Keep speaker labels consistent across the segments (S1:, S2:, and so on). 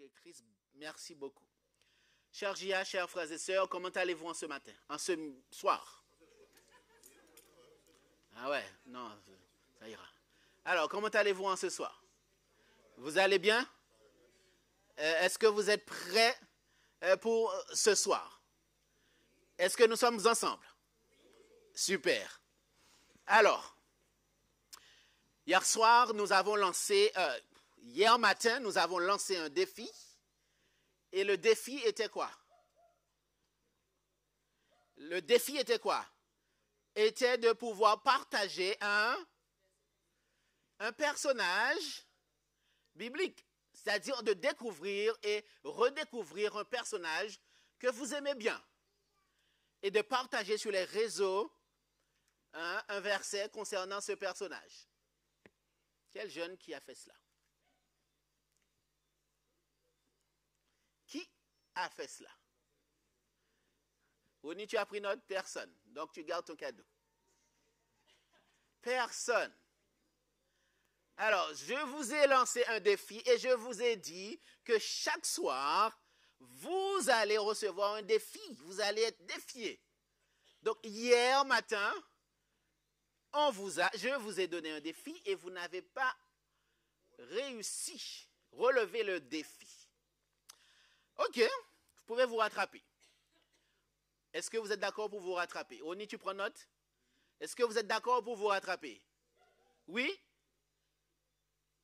S1: directrice, merci beaucoup. Chers JA, chers frères et sœurs, comment allez-vous en ce matin, en ce soir? Ah ouais, non, ça ira. Alors, comment allez-vous en ce soir? Vous allez bien? Est-ce que vous êtes prêts pour ce soir? Est-ce que nous sommes ensemble? Super. Alors, hier matin, nous avons lancé un défi. Et le défi était quoi? Le défi était quoi? Était de pouvoir partager un personnage biblique. C'est-à-dire de découvrir et redécouvrir un personnage que vous aimez bien. Et de partager sur les réseaux un verset concernant ce personnage. Quel jeune qui a fait cela? Qui a fait cela? Ronnie, tu as pris note? Personne. Donc tu gardes ton cadeau. Personne. Alors, je vous ai lancé un défi et je vous ai dit que chaque soir, vous allez recevoir un défi. Vous allez être défiés. Donc, hier matin, je vous ai donné un défi et vous n'avez pas réussi à relever le défi. Ok, vous pouvez vous rattraper. Est-ce que vous êtes d'accord pour vous rattraper? Oni, tu prends note? Est-ce que vous êtes d'accord pour vous rattraper? Oui?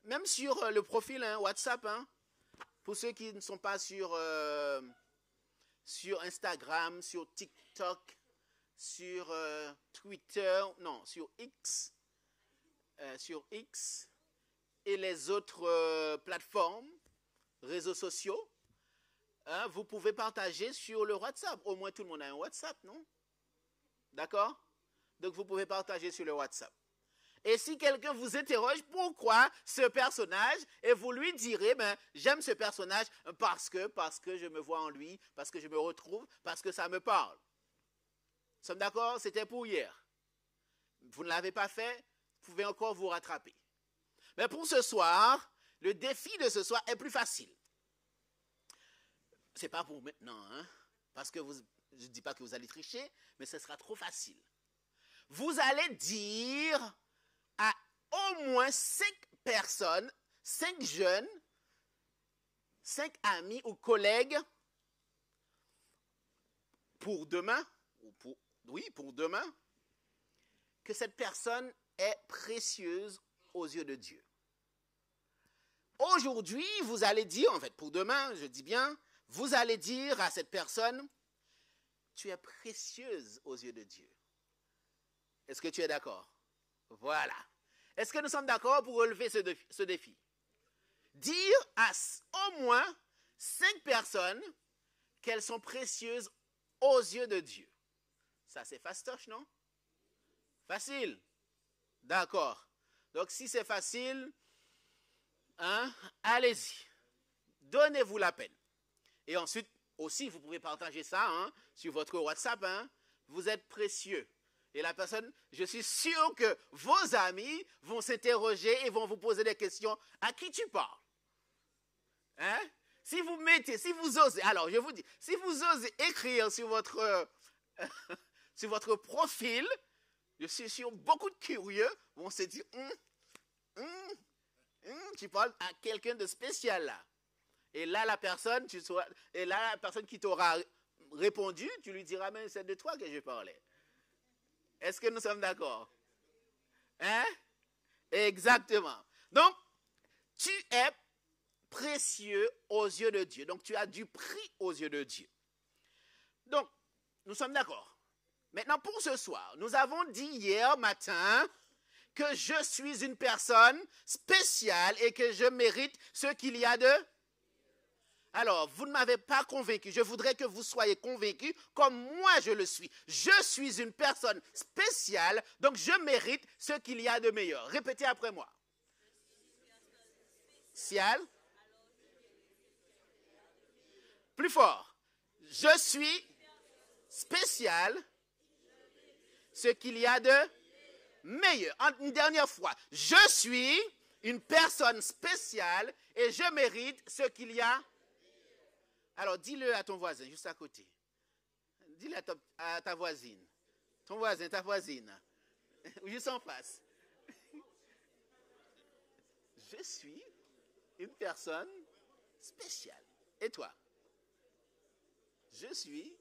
S1: Même sur le profil WhatsApp, pour ceux qui ne sont pas sur Instagram, sur TikTok, sur Twitter, non, sur X et les autres plateformes, réseaux sociaux, vous pouvez partager sur le WhatsApp. Au moins tout le monde a un WhatsApp, non? D'accord? Donc vous pouvez partager sur le WhatsApp. Et si quelqu'un vous interroge pourquoi ce personnage, et vous lui direz, j'aime ce personnage parce que je me vois en lui, parce que je me retrouve, parce que ça me parle. Nous sommes d'accord? C'était pour hier. Vous ne l'avez pas fait, vous pouvez encore vous rattraper. Mais pour ce soir, le défi de ce soir est plus facile. Ce n'est pas pour maintenant, parce que je ne dis pas que vous allez tricher, mais ce sera trop facile. Vous allez dire à au moins 5 personnes, 5 jeunes, 5 amis ou collègues pour demain, pour demain, que cette personne est précieuse aux yeux de Dieu. Aujourd'hui, vous allez dire, en fait, pour demain, je dis bien, vous allez dire à cette personne, tu es précieuse aux yeux de Dieu. Est-ce que tu es d'accord? Voilà. Est-ce que nous sommes d'accord pour relever ce défi? Dire à au moins 5 personnes qu'elles sont précieuses aux yeux de Dieu. Ça, c'est fastoche, non? Facile. D'accord. Donc, si c'est facile, allez-y. Donnez-vous la peine. Et ensuite, aussi, vous pouvez partager ça sur votre WhatsApp. Vous êtes précieux. Et la personne, je suis sûr que vos amis vont s'interroger et vont vous poser des questions. À qui tu parles? Si vous osez, alors je vous dis, si vous osez écrire sur votre profil, je suis sûr beaucoup de curieux vont se dire, tu parles à quelqu'un de spécial là. Et là, la personne qui t'aura répondu, tu lui diras, mais c'est de toi que je parlais. Est-ce que nous sommes d'accord? Exactement. Donc, tu es précieux aux yeux de Dieu. Donc, tu as du prix aux yeux de Dieu. Donc, nous sommes d'accord. Maintenant, pour ce soir, nous avons dit hier matin que je suis une personne spéciale et que je mérite ce qu'il y a de... Alors, vous ne m'avez pas convaincu. Je voudrais que vous soyez convaincus comme moi je le suis. Je suis une personne spéciale, donc je mérite ce qu'il y a de meilleur. Répétez après moi. Spécial. Plus fort. Je suis spécial, ce qu'il y a de meilleur. Une dernière fois. Je suis une personne spéciale et je mérite ce qu'il y a Alors, dis-le à ton voisin, juste à côté. Dis-le à ta voisine. Ton voisin, ta voisine. Juste en face. Je suis une personne spéciale. Et toi? Je suis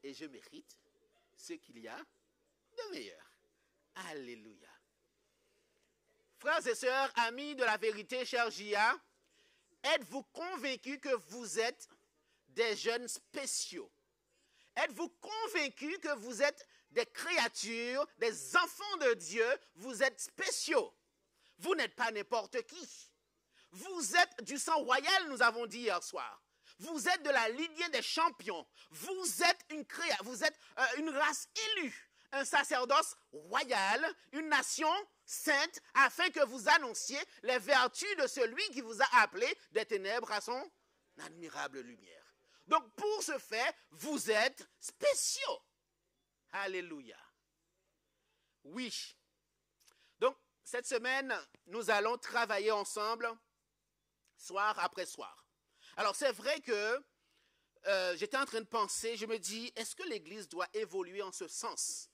S1: et je mérite ce qu'il y a de meilleur. Alléluia. Frères et sœurs, amis de la vérité, chers JA, êtes-vous convaincus que vous êtes des jeunes spéciaux? Êtes-vous convaincus que vous êtes des créatures, des enfants de Dieu? Vous êtes spéciaux. Vous n'êtes pas n'importe qui. Vous êtes du sang royal, nous avons dit hier soir. Vous êtes de la lignée des champions. Vous êtes une race élue, un sacerdoce royal, une nation sainte, afin que vous annonciez les vertus de celui qui vous a appelé des ténèbres à son admirable lumière. Donc, pour ce fait, vous êtes spéciaux. Alléluia. Oui. Donc, cette semaine, nous allons travailler ensemble, soir après soir. Alors, c'est vrai que j'étais en train de penser, je me dis, est-ce que l'Église doit évoluer en ce sens?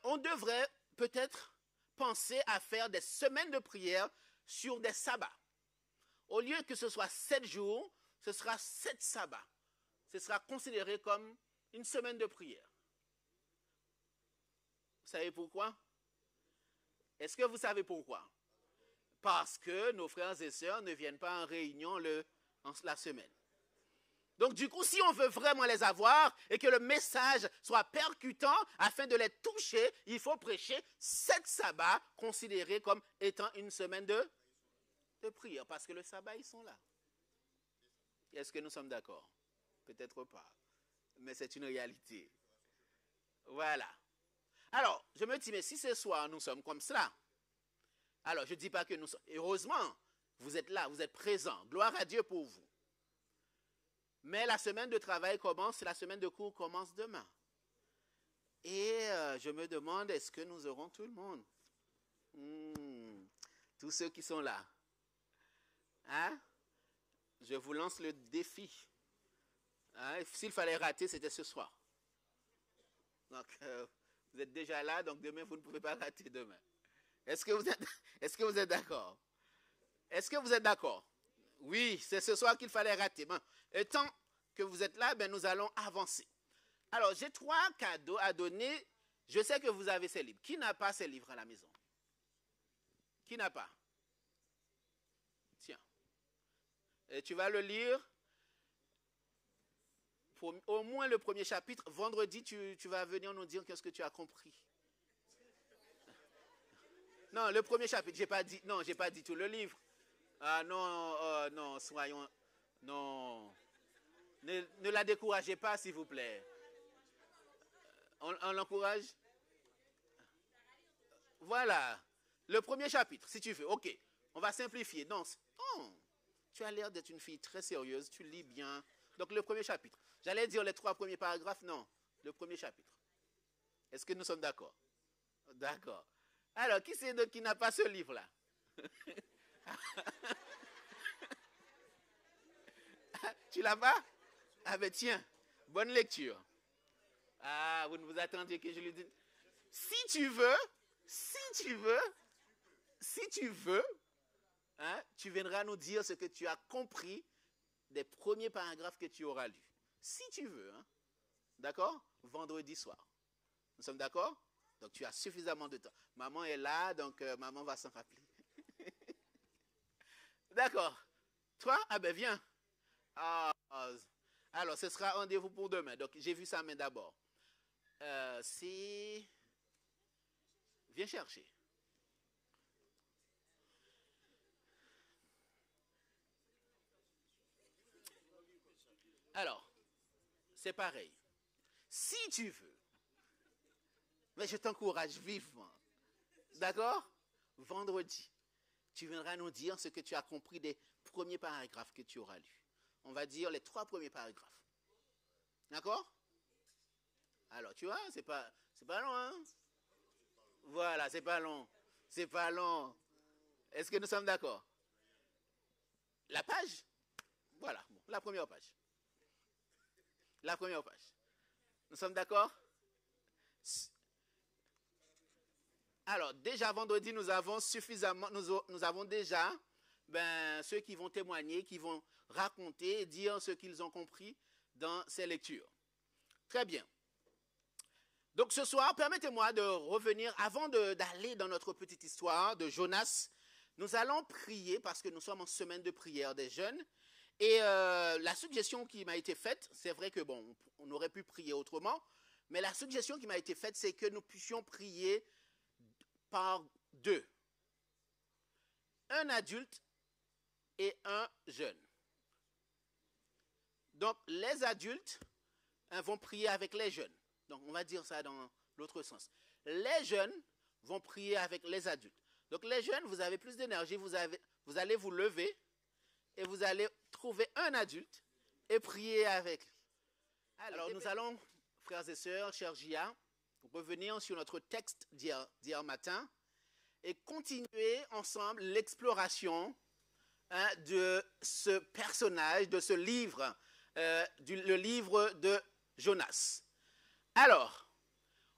S1: On devrait peut-être penser à faire des semaines de prière sur des sabbats. Au lieu que ce soit 7 jours, ce sera 7 sabbats. Ce sera considéré comme une semaine de prière. Vous savez pourquoi? Est-ce que vous savez pourquoi? Parce que nos frères et sœurs ne viennent pas en réunion la semaine. Donc du coup, si on veut vraiment les avoir et que le message soit percutant afin de les toucher, il faut prêcher 7 sabbats considérés comme étant une semaine de prière. Parce que le sabbat, ils sont là. Est-ce que nous sommes d'accord? Peut-être pas. Mais c'est une réalité. Voilà. Alors, je me dis, mais si ce soir, nous sommes comme cela, alors je ne dis pas que nous sommes... Heureusement, vous êtes là, vous êtes présents. Gloire à Dieu pour vous. Mais la semaine de travail commence, la semaine de cours commence demain. Et je me demande, est-ce que nous aurons tout le monde? Tous ceux qui sont là. Hein? Je vous lance le défi. Hein? S'il fallait rater, c'était ce soir. Donc, vous êtes déjà là, donc demain, vous ne pouvez pas rater demain. Est-ce que vous êtes d'accord? Est-ce que vous êtes d'accord? Oui, c'est ce soir qu'il fallait rater. Bon, et tant que vous êtes là, ben, nous allons avancer. Alors, j'ai 3 cadeaux à donner. Je sais que vous avez ces livres. Qui n'a pas ces livres à la maison? Qui n'a pas? Tiens. Et tu vas le lire. Pour au moins le premier chapitre. Vendredi, tu vas venir nous dire qu'est-ce que tu as compris. Non, le premier chapitre, j'ai pas dit tout le livre. Ah non, non, soyons... Non. Ne la découragez pas, s'il vous plaît. On l'encourage? Voilà. Le premier chapitre, si tu veux. Ok. On va simplifier. Non. Tu as l'air d'être une fille très sérieuse. Tu lis bien. Donc, le premier chapitre. J'allais dire les 3 premiers paragraphes. Non. Le premier chapitre. Est-ce que nous sommes d'accord? D'accord. Alors, qui c'est qui n'a pas ce livre-là? Tu l'as pas? Ah ben tiens, bonne lecture. Ah, vous ne vous attendiez que je lui dise. Si tu veux, hein, tu viendras nous dire ce que tu as compris des premiers paragraphes que tu auras lus. Si tu veux, hein. D'accord? Vendredi soir. Nous sommes d'accord? Donc tu as suffisamment de temps. Maman est là, donc maman va s'en rappeler. D'accord. Toi? Ah ben viens. Ah, alors, ce sera rendez-vous pour demain. Donc, j'ai vu sa main d'abord. Viens chercher. Alors, c'est pareil. Si tu veux, mais je t'encourage vivement. D'accord? Vendredi, tu viendras nous dire ce que tu as compris des premiers paragraphes que tu auras lus. On va dire les 3 premiers paragraphes. D'accord? Alors, tu vois, c'est pas long, hein? Voilà, c'est pas long. C'est pas long. Est-ce que nous sommes d'accord? La page? Voilà, bon, la première page. La première page. Nous sommes d'accord? Alors, déjà vendredi, nous avons suffisamment, nous avons déjà ceux qui vont témoigner, qui vont raconter et dire ce qu'ils ont compris dans ces lectures. Très bien. Donc ce soir, permettez-moi de revenir, avant d'aller dans notre petite histoire de Jonas, nous allons prier parce que nous sommes en semaine de prière des jeunes. Et la suggestion qui m'a été faite, c'est vrai que bon, on aurait pu prier autrement, mais la suggestion qui m'a été faite, c'est que nous puissions prier par deux. Un adulte et un jeune. Donc les adultes vont prier avec les jeunes. Donc on va dire ça dans l'autre sens. Les jeunes vont prier avec les adultes. Donc les jeunes, vous avez plus d'énergie, vous allez vous lever et vous allez trouver un adulte et prier avec. Alors nous allons, frères et sœurs, chers Gia, revenir sur notre texte d'hier matin et continuer ensemble l'exploration de ce personnage, de ce livre, le livre de Jonas. Alors,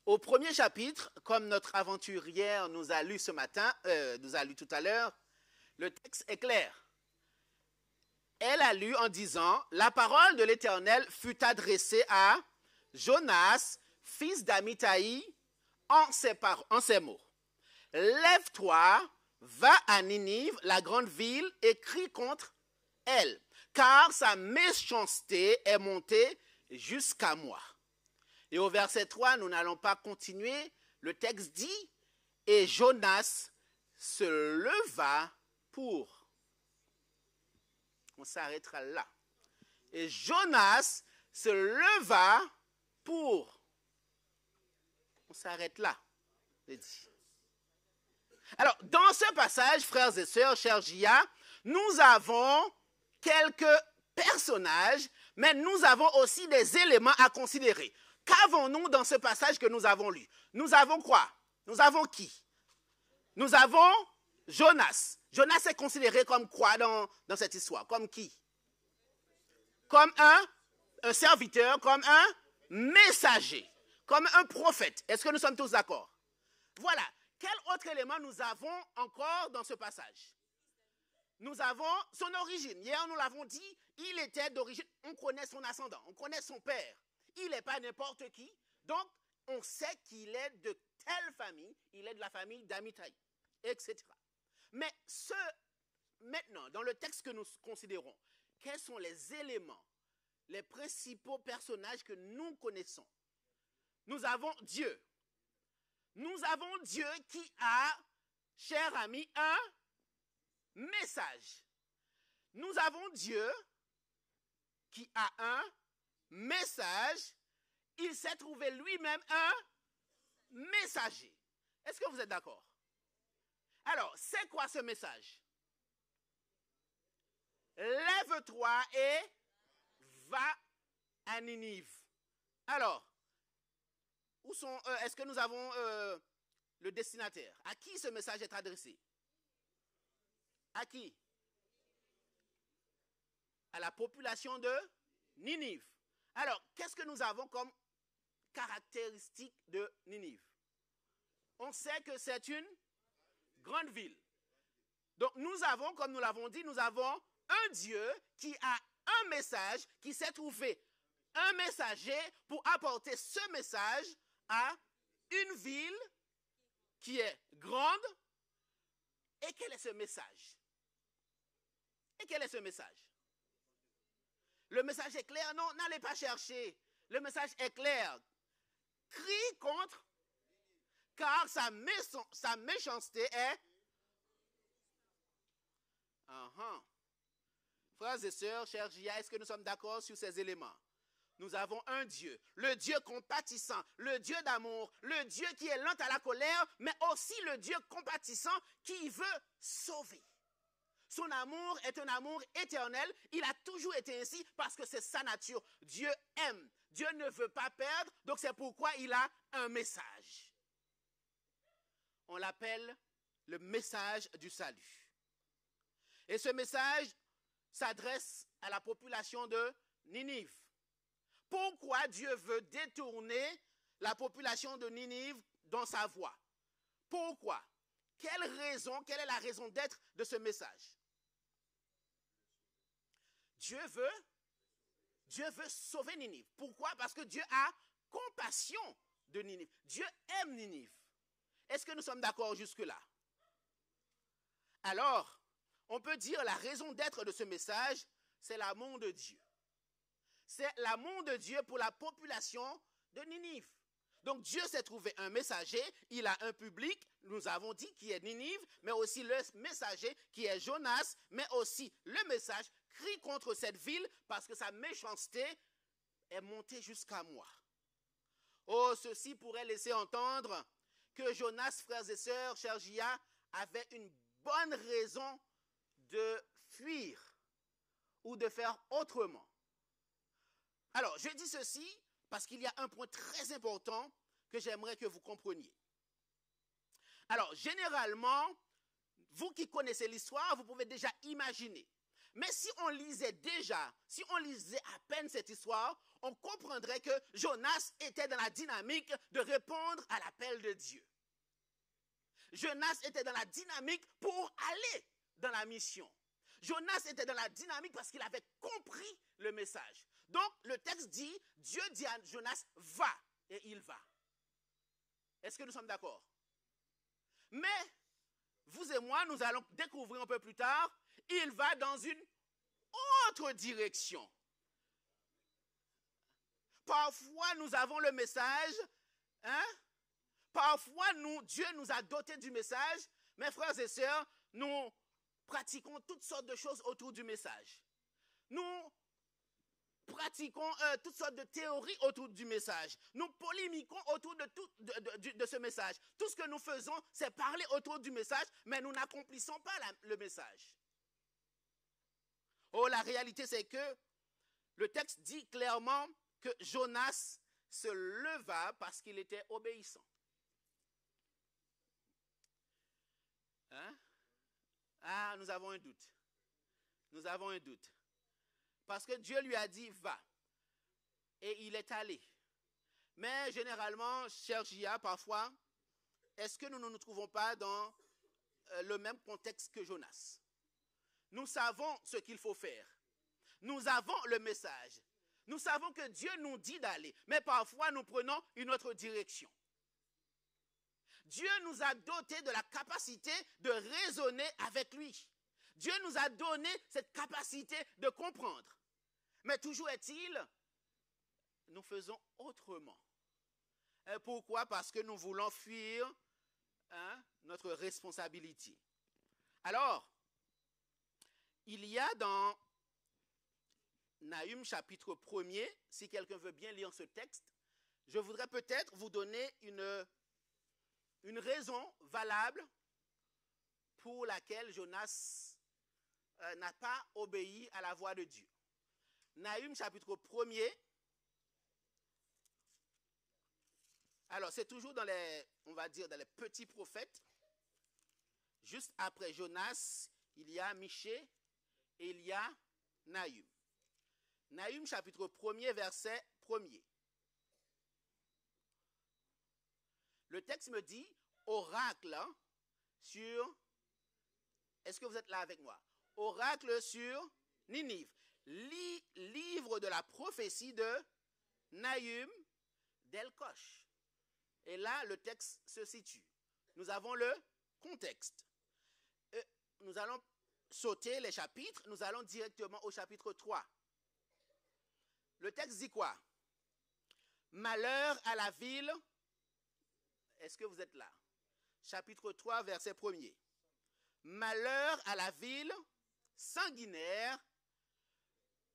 S1: au premier chapitre, comme notre aventurière nous a lu ce matin, nous a lu tout à l'heure, le texte est clair. Elle a lu en disant, la parole de l'Éternel fut adressée à Jonas, fils d'Amittai, en ces mots. Lève-toi, va à Ninive, la grande ville, et crie contre elle, car sa méchanceté est montée jusqu'à moi. Et au verset 3, nous n'allons pas continuer. Le texte dit, et Jonas se leva pour. On s'arrêtera là. Et Jonas se leva pour. On s'arrête là. C'est dit. Alors, dans ce passage, frères et sœurs, chers Gia, nous avons quelques personnages, mais nous avons aussi des éléments à considérer. Qu'avons-nous dans ce passage que nous avons lu? Nous avons quoi? Nous avons qui? Nous avons Jonas. Jonas est considéré comme quoi dans cette histoire? Comme qui? Comme un serviteur, comme un messager, comme un prophète. Est-ce que nous sommes tous d'accord? Voilà. Quel autre élément nous avons encore dans ce passage? Nous avons son origine. Hier, nous l'avons dit, il était d'origine, on connaît son ascendant, on connaît son père. Il n'est pas n'importe qui. Donc, on sait qu'il est de telle famille, il est de la famille d'Amittai, etc. Mais maintenant, dans le texte que nous considérons, quels sont les éléments, les principaux personnages que nous connaissons? Nous avons Dieu. Nous avons Dieu qui a, cher ami, un message. Nous avons Dieu qui a un message. Il s'est trouvé lui-même un messager. Est-ce que vous êtes d'accord? Alors, c'est quoi ce message? Lève-toi et va à Ninive. Alors, est-ce que nous avons le destinataire? À qui ce message est adressé? À qui? À la population de Ninive. Alors, qu'est-ce que nous avons comme caractéristique de Ninive? On sait que c'est une grande ville. Donc, nous avons, comme nous l'avons dit, nous avons un Dieu qui a un message, qui s'est trouvé un messager pour apporter ce message à une ville qui est grande. Et quel est ce message? Et quel est ce message? Le message est clair? Non, n'allez pas chercher. Le message est clair. Crie contre, car sa méchanceté est... Frères et sœurs, chers Gia, est-ce que nous sommes d'accord sur ces éléments? Nous avons un Dieu, le Dieu compatissant, le Dieu d'amour, le Dieu qui est lent à la colère, mais aussi le Dieu compatissant qui veut sauver. Son amour est un amour éternel. Il a toujours été ainsi parce que c'est sa nature. Dieu aime. Dieu ne veut pas perdre, donc c'est pourquoi il a un message. On l'appelle le message du salut. Et ce message s'adresse à la population de Ninive. Pourquoi Dieu veut détourner la population de Ninive dans sa voie? Pourquoi? Quelle est la raison d'être de ce message? Dieu veut sauver Ninive. Pourquoi? Parce que Dieu a compassion de Ninive. Dieu aime Ninive. Est-ce que nous sommes d'accord jusque-là? Alors, on peut dire la raison d'être de ce message, c'est l'amour de Dieu. C'est l'amour de Dieu pour la population de Ninive. Donc Dieu s'est trouvé un messager, il a un public, nous avons dit, qui est Ninive, mais aussi le messager qui est Jonas, mais aussi le message crie contre cette ville parce que sa méchanceté est montée jusqu'à moi. Oh, ceci pourrait laisser entendre que Jonas, frères et sœurs, cher J.A., avait une bonne raison de fuir ou de faire autrement. Alors, je dis ceci parce qu'il y a un point très important que j'aimerais que vous compreniez. Alors, généralement, vous qui connaissez l'histoire, vous pouvez déjà imaginer. Mais si on lisait à peine cette histoire, on comprendrait que Jonas était dans la dynamique de répondre à l'appel de Dieu. Jonas était dans la dynamique pour aller dans la mission. Jonas était dans la dynamique parce qu'il avait compris le message. Donc, le texte dit, Dieu dit à Jonas, va, et il va. Est-ce que nous sommes d'accord? Mais, vous et moi, nous allons découvrir un peu plus tard, il va dans une autre direction. Parfois, nous avons le message, Parfois, Dieu nous a dotés du message, mes frères et sœurs, nous pratiquons toutes sortes de choses autour du message. Nous pratiquons toutes sortes de théories autour du message. Nous polémiquons autour de ce message. Tout ce que nous faisons, c'est parler autour du message, mais nous n'accomplissons pas le message. Oh, la réalité, c'est que le texte dit clairement que Jonas se leva parce qu'il était obéissant. Ah, nous avons un doute. Nous avons un doute. Parce que Dieu lui a dit, va. Et il est allé. Mais généralement, cher J.A., parfois, est-ce que nous ne nous trouvons pas dans le même contexte que Jonas? Nous savons ce qu'il faut faire. Nous avons le message. Nous savons que Dieu nous dit d'aller. Mais parfois, nous prenons une autre direction. Dieu nous a dotés de la capacité de raisonner avec lui. Dieu nous a donné cette capacité de comprendre. Mais toujours est-il, nous faisons autrement. Et pourquoi? Parce que nous voulons fuir notre responsabilité. Alors, il y a dans Nahum chapitre 1er, si quelqu'un veut bien lire ce texte, je voudrais peut-être vous donner une raison valable pour laquelle Jonas n'a pas obéi à la voix de Dieu. Nahum chapitre 1er. Alors, c'est toujours dans les, on va dire, dans les petits prophètes. Juste après Jonas, il y a Michée et il y a Nahum. Nahum chapitre 1er, verset 1er. Le texte me dit, oracle sur, est-ce que vous êtes là avec moi? Oracle sur Ninive. Livre de la prophétie de Nahum d'Elkosh. Et là, le texte se situe. Nous avons le contexte. Nous allons sauter les chapitres. Nous allons directement au chapitre 3. Le texte dit quoi? Malheur à la ville. Est-ce que vous êtes là? Chapitre 3, verset 1er. Malheur à la ville sanguinaire,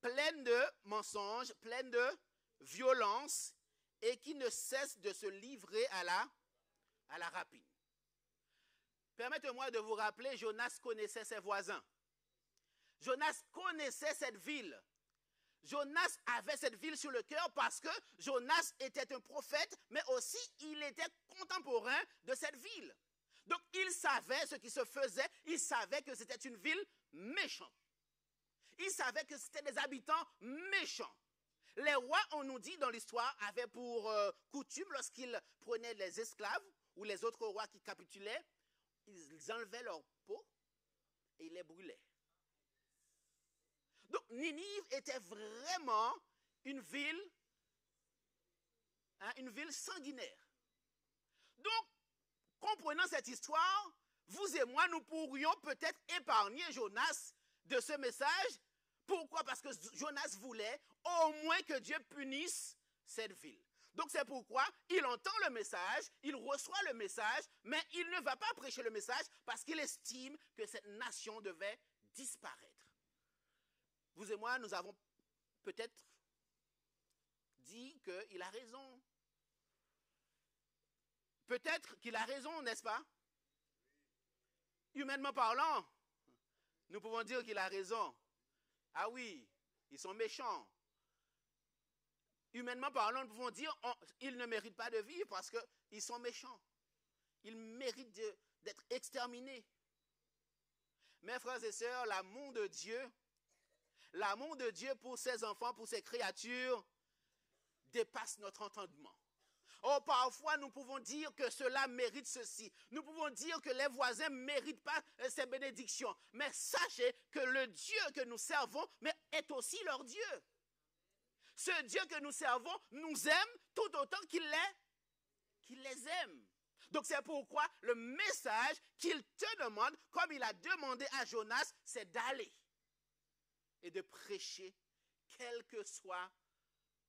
S1: pleine de mensonges, pleine de violence, et qui ne cesse de se livrer à la rapine. Permettez-moi de vous rappeler, Jonas connaissait ses voisins. Jonas connaissait cette ville. Jonas avait cette ville sur le cœur parce que Jonas était un prophète, mais aussi il était contemporain de cette ville. Donc il savait ce qui se faisait, il savait que c'était une ville méchante. Il savait que c'était des habitants méchants. Les rois, on nous dit dans l'histoire, avaient pour coutume, lorsqu'ils prenaient les esclaves ou les autres rois qui capitulaient, ils enlevaient leur peau et ils les brûlaient. Donc Ninive était vraiment une ville sanguinaire. Donc, comprenant cette histoire, vous et moi, nous pourrions peut-être épargner Jonas de ce message. Pourquoi? Parce que Jonas voulait au moins que Dieu punisse cette ville. Donc c'est pourquoi il entend le message, il reçoit le message, mais il ne va pas prêcher le message parce qu'il estime que cette nation devait disparaître. Vous et moi, nous avons peut-être dit qu'il a raison. Peut-être qu'il a raison, n'est-ce pas? Humainement parlant, nous pouvons dire qu'il a raison. Ah oui, ils sont méchants. Humainement parlant, nous pouvons dire qu'ils ne méritent pas de vivre parce qu'ils sont méchants. Ils méritent d'être exterminés. Mes frères et sœurs, l'amour de Dieu pour ses enfants, pour ses créatures, dépasse notre entendement. Oh, parfois, nous pouvons dire que cela mérite ceci. Nous pouvons dire que les voisins ne méritent pas ces bénédictions. Mais sachez que le Dieu que nous servons est aussi leur Dieu. Ce Dieu que nous servons nous aime tout autant qu'il les aime. Donc c'est pourquoi le message qu'il te demande, comme il a demandé à Jonas, c'est d'aller et de prêcher, quelle que soit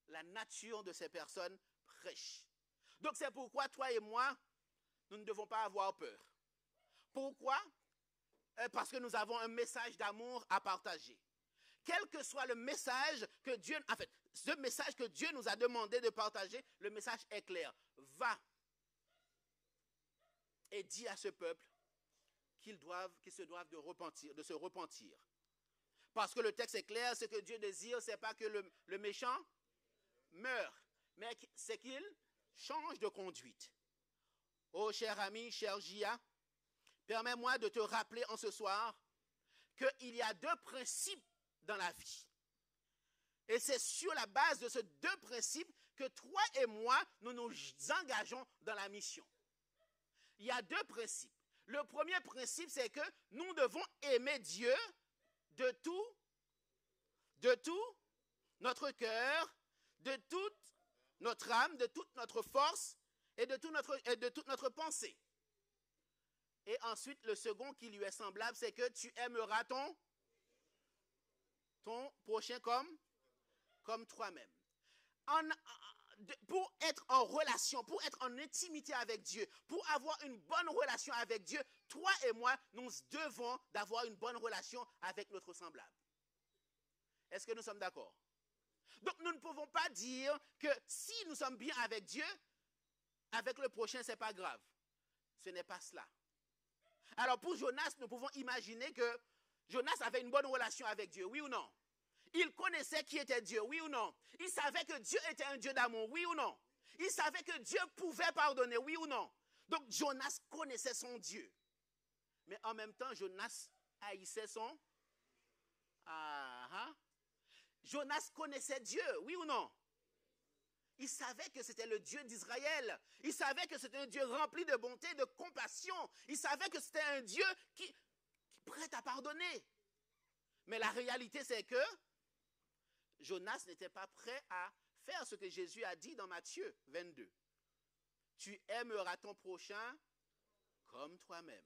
S1: la nature de ces personnes, prêche. Donc c'est pourquoi toi et moi, nous ne devons pas avoir peur. Pourquoi? Parce que nous avons un message d'amour à partager. Quel que soit le message que Dieu, en fait, ce message que Dieu nous a demandé de partager, le message est clair. Va et dis à ce peuple qu'ils se doivent de se repentir. Parce que le texte est clair, ce que Dieu désire, ce n'est pas que le méchant meure, mais c'est qu'il change de conduite. Oh, cher ami, cher Gia, permets-moi de te rappeler en ce soir qu'il y a deux principes dans la vie. Et c'est sur la base de ces deux principes que toi et moi, nous nous engageons dans la mission. Il y a deux principes. Le premier principe, c'est que nous devons aimer Dieu de tout notre cœur, de toute notre âme, de toute notre force et de toute notre pensée. Et ensuite, le second qui lui est semblable, c'est que tu aimeras ton prochain comme toi-même. Pour être en relation, pour être en intimité avec Dieu, pour avoir une bonne relation avec Dieu, toi et moi, nous devons d'avoir une bonne relation avec notre semblable. Est-ce que nous sommes d'accord? Donc nous ne pouvons pas dire que si nous sommes bien avec Dieu, avec le prochain, ce n'est pas grave. Ce n'est pas cela. Alors pour Jonas, nous pouvons imaginer que Jonas avait une bonne relation avec Dieu, oui ou non? Il connaissait qui était Dieu, oui ou non? Il savait que Dieu était un Dieu d'amour, oui ou non? Il savait que Dieu pouvait pardonner, oui ou non? Donc Jonas connaissait son Dieu. Mais en même temps, Jonas haïssait son... Jonas connaissait Dieu, oui ou non? Il savait que c'était le Dieu d'Israël. Il savait que c'était un Dieu rempli de bonté, de compassion. Il savait que c'était un Dieu qui est prêt à pardonner. Mais la réalité, c'est que Jonas n'était pas prêt à faire ce que Jésus a dit dans Matthieu 22. Tu aimeras ton prochain comme toi-même.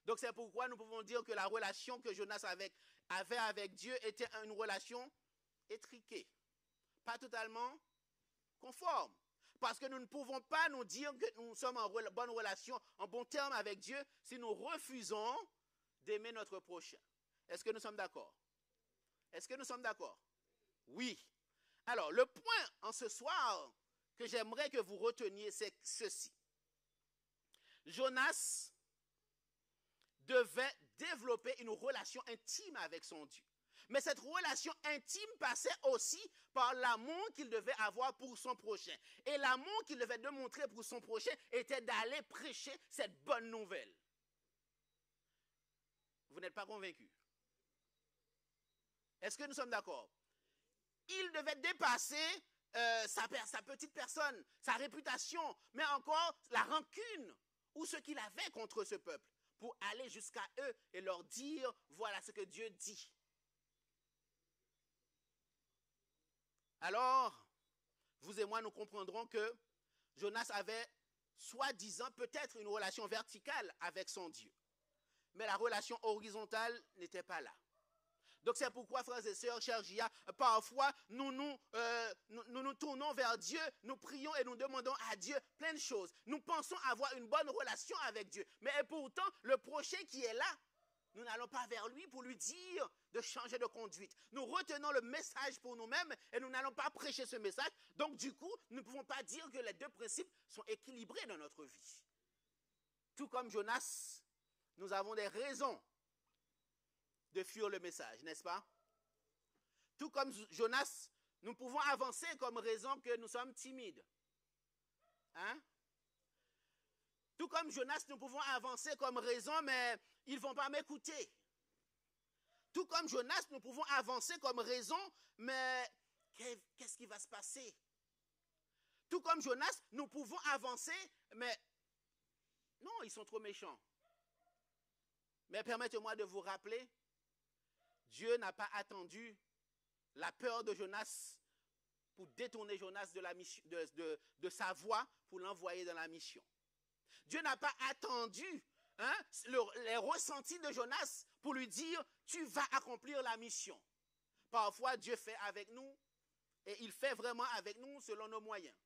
S1: Donc c'est pourquoi nous pouvons dire que la relation que Jonas avait avec Dieu était une relation étriquée, pas totalement conforme. Parce que nous ne pouvons pas nous dire que nous sommes en bonne relation, en bon terme avec Dieu, si nous refusons d'aimer notre prochain. Est-ce que nous sommes d'accord? Est-ce que nous sommes d'accord? Oui. Alors, le point en ce soir que j'aimerais que vous reteniez, c'est ceci. Jonas devait développer une relation intime avec son Dieu. Mais cette relation intime passait aussi par l'amour qu'il devait avoir pour son prochain. Et l'amour qu'il devait démontrer pour son prochain était d'aller prêcher cette bonne nouvelle. Vous n'êtes pas convaincu? Est-ce que nous sommes d'accord? Il devait dépasser sa petite personne, sa réputation, mais encore la rancune ou ce qu'il avait contre ce peuple, pour aller jusqu'à eux et leur dire, voilà ce que Dieu dit. Alors, vous et moi, nous comprendrons que Jonas avait, soi-disant, peut-être une relation verticale avec son Dieu. Mais la relation horizontale n'était pas là. Donc c'est pourquoi, frères et sœurs, chers JA, parfois nous nous tournons vers Dieu, nous prions et nous demandons à Dieu plein de choses. Nous pensons avoir une bonne relation avec Dieu. Mais pourtant, le prochain qui est là, nous n'allons pas vers lui pour lui dire de changer de conduite. Nous retenons le message pour nous-mêmes et nous n'allons pas prêcher ce message. Donc du coup, nous ne pouvons pas dire que les deux principes sont équilibrés dans notre vie. Tout comme Jonas, nous avons des raisons de fuir le message, n'est-ce pas? Tout comme Jonas, nous pouvons avancer comme raison que nous sommes timides. Hein? Tout comme Jonas, nous pouvons avancer comme raison, mais ils ne vont pas m'écouter. Tout comme Jonas, nous pouvons avancer comme raison, mais qu'est-ce qui va se passer? Tout comme Jonas, nous pouvons avancer, mais non, ils sont trop méchants. Mais permettez-moi de vous rappeler, Dieu n'a pas attendu la peur de Jonas pour détourner Jonas de, la mission, de sa voie pour l'envoyer dans la mission. Dieu n'a pas attendu les ressentis de Jonas pour lui dire « tu vas accomplir la mission ». Parfois, Dieu fait avec nous et il fait vraiment avec nous selon nos moyens.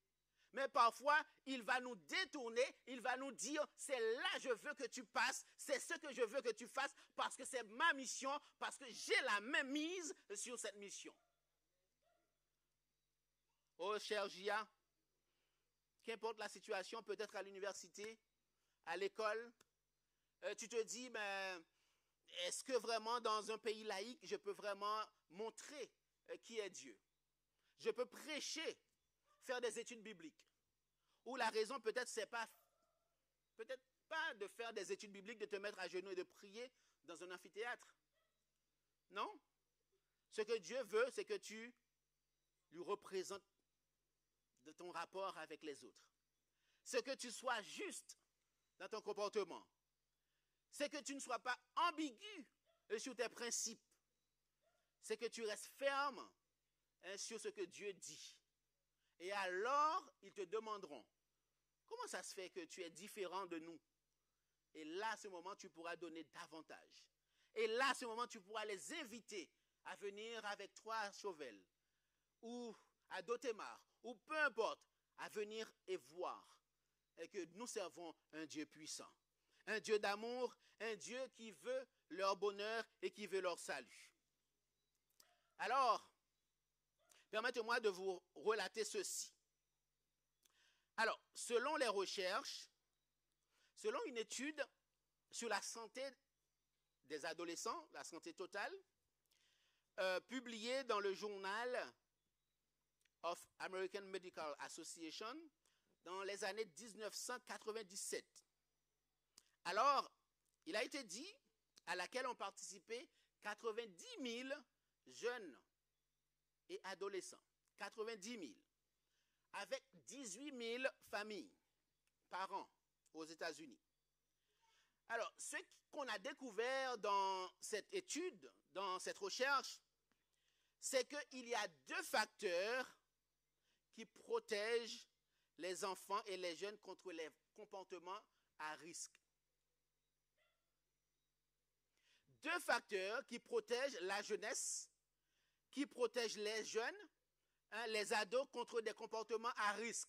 S1: Mais parfois, il va nous détourner, il va nous dire, c'est là que je veux que tu passes, c'est ce que je veux que tu fasses, parce que c'est ma mission, parce que j'ai la main mise sur cette mission. Oh, cher Gia, qu'importe la situation, peut-être à l'université, à l'école, tu te dis, mais est-ce que vraiment dans un pays laïque, je peux vraiment montrer qui est Dieu? Je peux prêcher, faire des études bibliques. Ou la raison peut-être c'est pas de faire des études bibliques, de te mettre à genoux et de prier dans un amphithéâtre. Non? Ce que Dieu veut, c'est que tu lui représentes de ton rapport avec les autres. C'est que tu sois juste dans ton comportement. C'est que tu ne sois pas ambigu sur tes principes. C'est que tu restes ferme sur ce que Dieu dit. Et alors, ils te demanderont, comment ça se fait que tu es différent de nous? Et là, à ce moment, tu pourras donner davantage. Et là, à ce moment, tu pourras les inviter à venir avec toi à Chauvel, ou à Dotemar, ou peu importe, à venir et voir et que nous servons un Dieu puissant. Un Dieu d'amour, un Dieu qui veut leur bonheur et qui veut leur salut. Alors, permettez-moi de vous relater ceci. Alors, selon les recherches, selon une étude sur la santé des adolescents, la santé totale, publiée dans le journal of American Medical Association dans les années 1997. Alors, il a été dit, à laquelle ont participé 90 000 jeunes et adolescents. 90 000. Avec 18 000 familles par an aux États-Unis. Alors, ce qu'on a découvert dans cette étude, dans cette recherche, c'est qu'il y a deux facteurs qui protègent les enfants et les jeunes contre les comportements à risque. Deux facteurs qui protègent la jeunesse, qui protègent les jeunes, les ados contre des comportements à risque.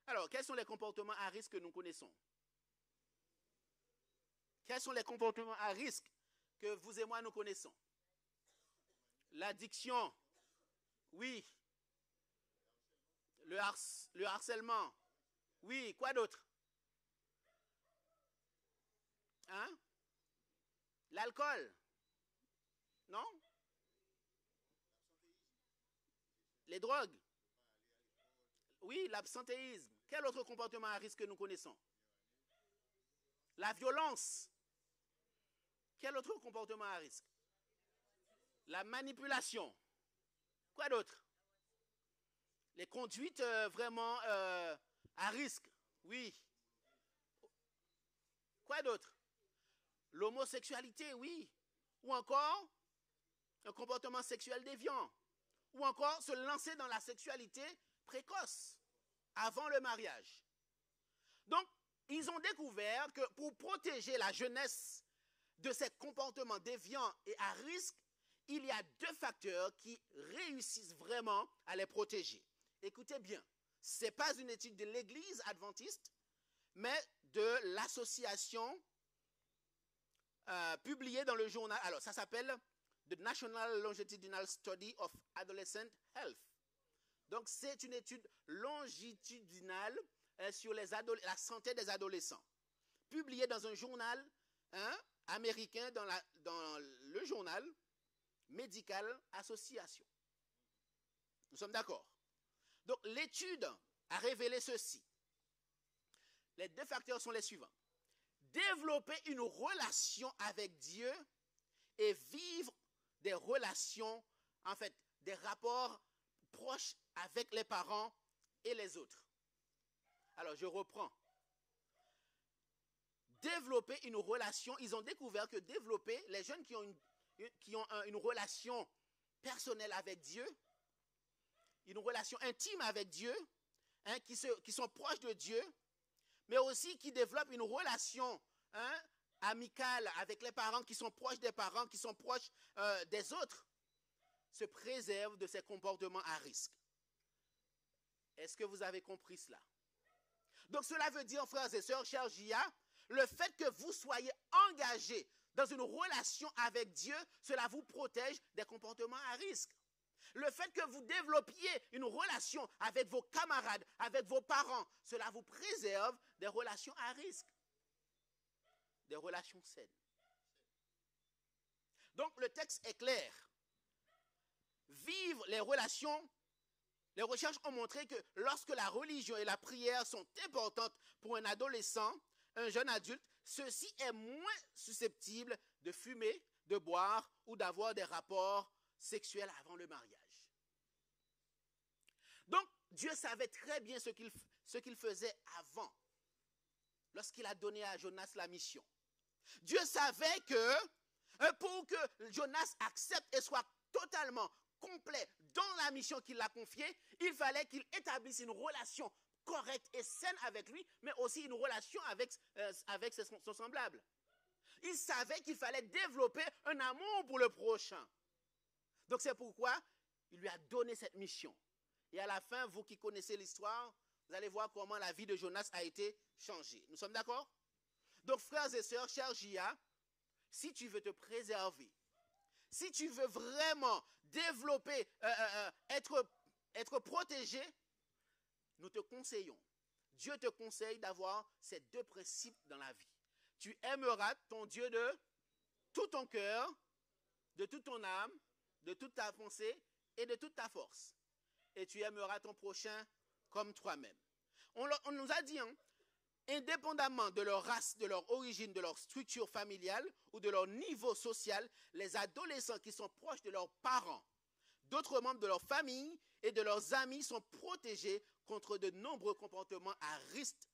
S1: Alors, quels sont les comportements à risque que nous connaissons? Quels sont les comportements à risque que vous et moi nous connaissons? L'addiction, oui. Le harcèlement, oui. Quoi d'autre? Hein? L'alcool, non? Les drogues, oui. L'absentéisme. Quel autre comportement à risque que nous connaissons? La violence. Quel autre comportement à risque? La manipulation. Quoi d'autre? Les conduites vraiment à risque. Oui. Quoi d'autre? L'homosexualité, oui. Ou encore un comportement sexuel déviant. Ou encore se lancer dans la sexualité précoce, avant le mariage. Donc, ils ont découvert que pour protéger la jeunesse de ces comportements déviants et à risque, il y a 2 facteurs qui réussissent vraiment à les protéger. Écoutez bien, ce n'est pas une étude de l'Église adventiste, mais de l'association publiée dans le journal. Alors, ça s'appelle The National Longitudinal Study of Adolescent Health. Donc, c'est une étude longitudinale sur la santé des adolescents, publiée dans un journal américain, dans le journal Medical Association. Nous sommes d'accord? Donc, l'étude a révélé ceci. Les 2 facteurs sont les suivants. Développer une relation avec Dieu et vivre des relations, en fait, des rapports proches avec les parents et les autres. Alors, je reprends. Développer une relation, ils ont découvert que développer, les jeunes qui ont une relation personnelle avec Dieu, une relation intime avec Dieu, qui sont proches de Dieu, mais aussi qui développent une relation amicale avec les parents, qui sont proches des parents, qui sont proches des autres, se préservent de ces comportements à risque. Est-ce que vous avez compris cela? Donc cela veut dire, frères et sœurs, chers JA, le fait que vous soyez engagés dans une relation avec Dieu, cela vous protège des comportements à risque. Le fait que vous développiez une relation avec vos camarades, avec vos parents, cela vous préserve des relations à risque, des relations saines. Donc le texte est clair. Vivre les relations, les recherches ont montré que lorsque la religion et la prière sont importantes pour un adolescent, un jeune adulte, ceci est moins susceptible de fumer, de boire ou d'avoir des rapports sexuels avant le mariage. Donc, Dieu savait très bien ce qu'il faisait avant, lorsqu'il a donné à Jonas la mission. Dieu savait que pour que Jonas accepte et soit totalement complet dans la mission qu'il a confiée, il fallait qu'il établisse une relation correcte et saine avec lui, mais aussi une relation avec son semblable. Il savait qu'il fallait développer un amour pour le prochain. Donc c'est pourquoi il lui a donné cette mission. Et à la fin, vous qui connaissez l'histoire, vous allez voir comment la vie de Jonas a été changée. Nous sommes d'accord? Donc frères et sœurs, chers JA, si tu veux te préserver, si tu veux vraiment développer, être protégé, nous te conseillons, Dieu te conseille d'avoir ces 2 principes dans la vie. Tu aimeras ton Dieu de tout ton cœur, de toute ton âme, de toute ta pensée et de toute ta force. Et tu aimeras ton prochain comme toi-même. On nous a dit, indépendamment de leur race, de leur origine, de leur structure familiale ou de leur niveau social, les adolescents qui sont proches de leurs parents, d'autres membres de leur famille et de leurs amis sont protégés contre de nombreux comportements à risque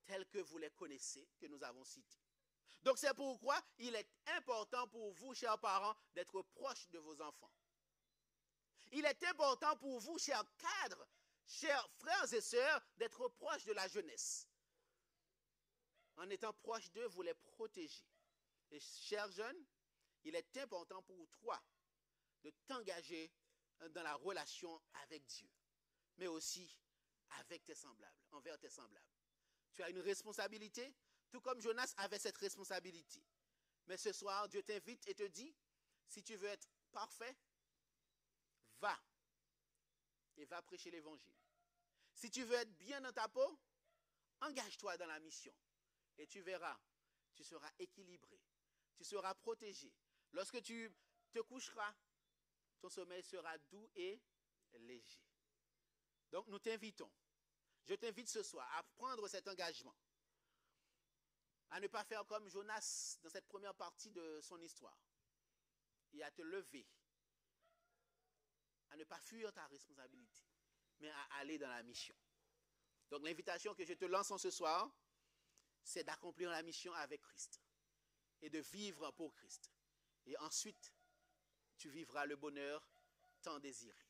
S1: tels que vous les connaissez, que nous avons cités. Donc c'est pourquoi il est important pour vous, chers parents, d'être proches de vos enfants. Il est important pour vous, chers cadres, chers frères et sœurs, d'être proches de la jeunesse. En étant proche d'eux, vous les protégez. Et chers jeunes, il est important pour toi de t'engager dans la relation avec Dieu, mais aussi avec tes semblables, envers tes semblables. Tu as une responsabilité, tout comme Jonas avait cette responsabilité. Mais ce soir, Dieu t'invite et te dit, si tu veux être parfait, va et va prêcher l'évangile. Si tu veux être bien dans ta peau, engage-toi dans la mission. Et tu verras, tu seras équilibré, tu seras protégé. Lorsque tu te coucheras, ton sommeil sera doux et léger. Donc nous t'invitons, je t'invite ce soir à prendre cet engagement, à ne pas faire comme Jonas dans cette première partie de son histoire, et à te lever à ne pas fuir ta responsabilité, mais à aller dans la mission. Donc l'invitation que je te lance en ce soir, c'est d'accomplir la mission avec Christ et de vivre pour Christ. Et ensuite, tu vivras le bonheur tant désiré.